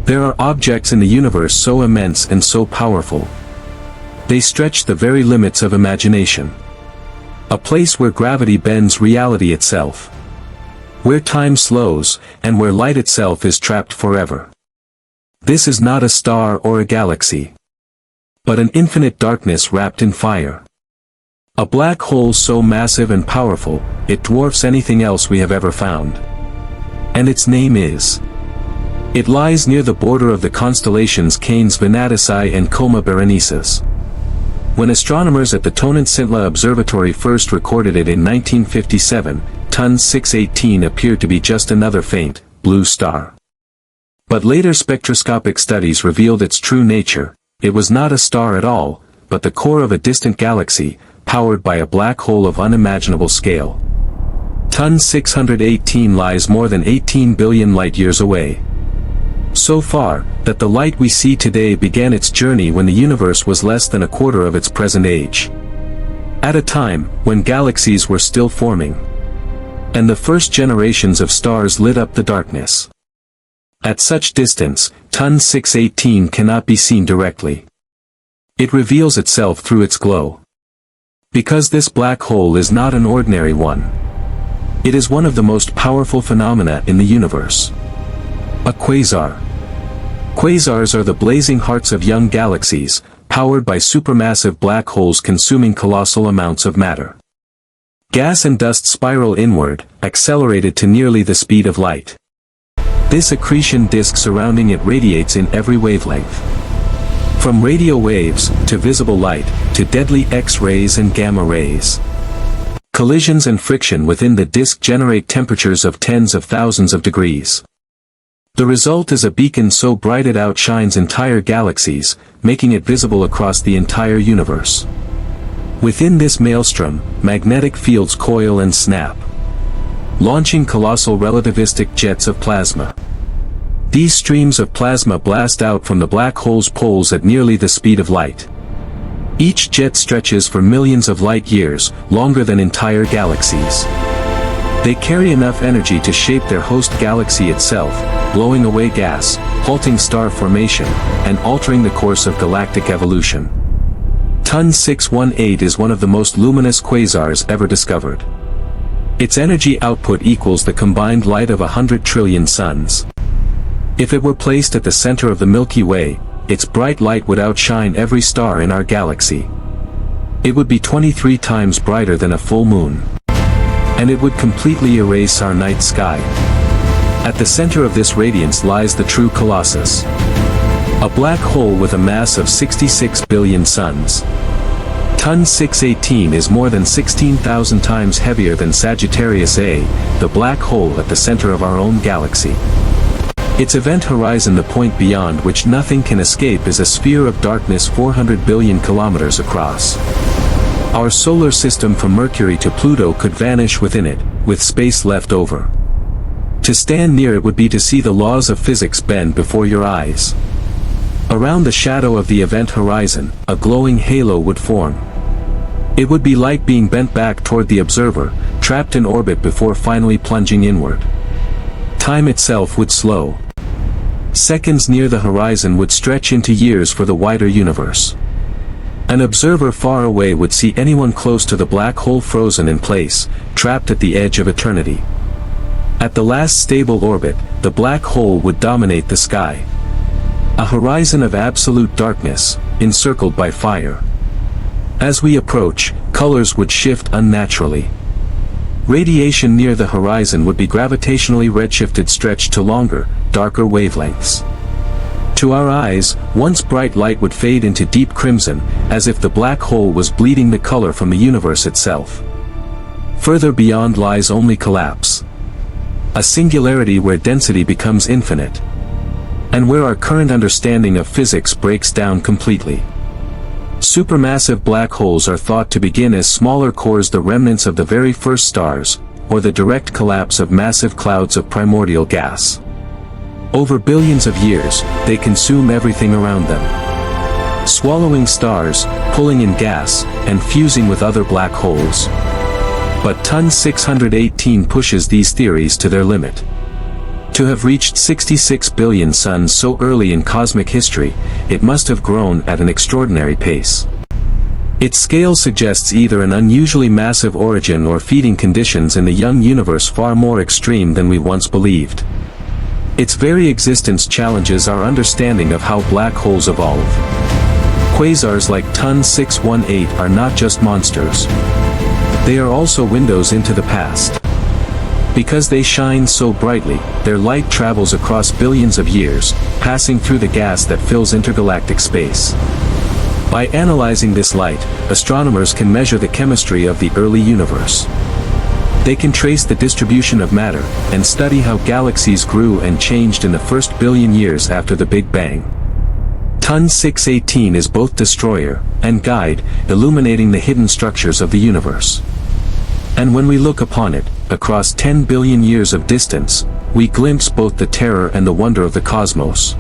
There are objects in the universe so immense and so powerful. They stretch the very limits of imagination. A place where gravity bends reality itself. Where time slows, and where light itself is trapped forever. This is not a star or a galaxy, but an infinite darkness wrapped in fire. A black hole so massive and powerful, it dwarfs anything else we have ever found. And its name is. It lies near the border of the constellations Canes Venatici and Coma Berenices. When astronomers at the Tonnant-Sintla Observatory first recorded it in 1957, TUN 618 appeared to be just another faint, blue star. But later spectroscopic studies revealed its true nature. It was not a star at all, but the core of a distant galaxy, powered by a black hole of unimaginable scale. TUN 618 lies more than 18 billion light-years away. So far, that the light we see today began its journey when the universe was less than a quarter of its present age. At a time when galaxies were still forming. And the first generations of stars lit up the darkness. At such distance, TUN 618 cannot be seen directly. It reveals itself through its glow. Because this black hole is not an ordinary one. It is one of the most powerful phenomena in the universe. A quasar. Quasars are the blazing hearts of young galaxies, powered by supermassive black holes consuming colossal amounts of matter. Gas and dust spiral inward, accelerated to nearly the speed of light. This accretion disk surrounding it radiates in every wavelength. From radio waves, to visible light, to deadly X-rays and gamma rays. Collisions and friction within the disk generate temperatures of tens of thousands of degrees. The result is a beacon so bright it outshines entire galaxies, making it visible across the entire universe. Within this maelstrom, magnetic fields coil and snap, launching colossal relativistic jets of plasma. These streams of plasma blast out from the black hole's poles at nearly the speed of light. Each jet stretches for millions of light years, longer than entire galaxies. They carry enough energy to shape their host galaxy itself, blowing away gas, halting star formation, and altering the course of galactic evolution. TUN 618 is one of the most luminous quasars ever discovered. Its energy output equals the combined light of 100 trillion suns. If it were placed at the center of the Milky Way, its bright light would outshine every star in our galaxy. It would be 23 times brighter than a full moon. And it would completely erase our night sky. At the center of this radiance lies the true Colossus. A black hole with a mass of 66 billion suns. TUN 618 is more than 16,000 times heavier than Sagittarius A, the black hole at the center of our own galaxy. Its event horizon, the point beyond which nothing can escape, is a sphere of darkness 400 billion kilometers across. Our solar system from Mercury to Pluto could vanish within it, with space left over. To stand near it would be to see the laws of physics bend before your eyes. Around the shadow of the event horizon, a glowing halo would form. It would be like being bent back toward the observer, trapped in orbit before finally plunging inward. Time itself would slow. Seconds near the horizon would stretch into years for the wider universe. An observer far away would see anyone close to the black hole frozen in place, trapped at the edge of eternity. At the last stable orbit, the black hole would dominate the sky. A horizon of absolute darkness, encircled by fire. As we approach, colors would shift unnaturally. Radiation near the horizon would be gravitationally redshifted, stretched to longer, darker wavelengths. To our eyes, once bright light would fade into deep crimson, as if the black hole was bleeding the color from the universe itself. Further beyond lies only collapse. A singularity where density becomes infinite. And where our current understanding of physics breaks down completely. Supermassive black holes are thought to begin as smaller cores, the remnants of the very first stars, or the direct collapse of massive clouds of primordial gas. Over billions of years, they consume everything around them. Swallowing stars, pulling in gas, and fusing with other black holes. But TUN 618 pushes these theories to their limit. To have reached 66 billion suns so early in cosmic history, it must have grown at an extraordinary pace. Its scale suggests either an unusually massive origin or feeding conditions in the young universe far more extreme than we once believed. Its very existence challenges our understanding of how black holes evolve. Quasars like TUN 618 are not just monsters. They are also windows into the past. Because they shine so brightly, their light travels across billions of years, passing through the gas that fills intergalactic space. By analyzing this light, astronomers can measure the chemistry of the early universe. They can trace the distribution of matter, and study how galaxies grew and changed in the first billion years after the Big Bang. TUN 618 is both destroyer and guide, illuminating the hidden structures of the universe. And when we look upon it, across 10 billion years of distance, we glimpse both the terror and the wonder of the cosmos.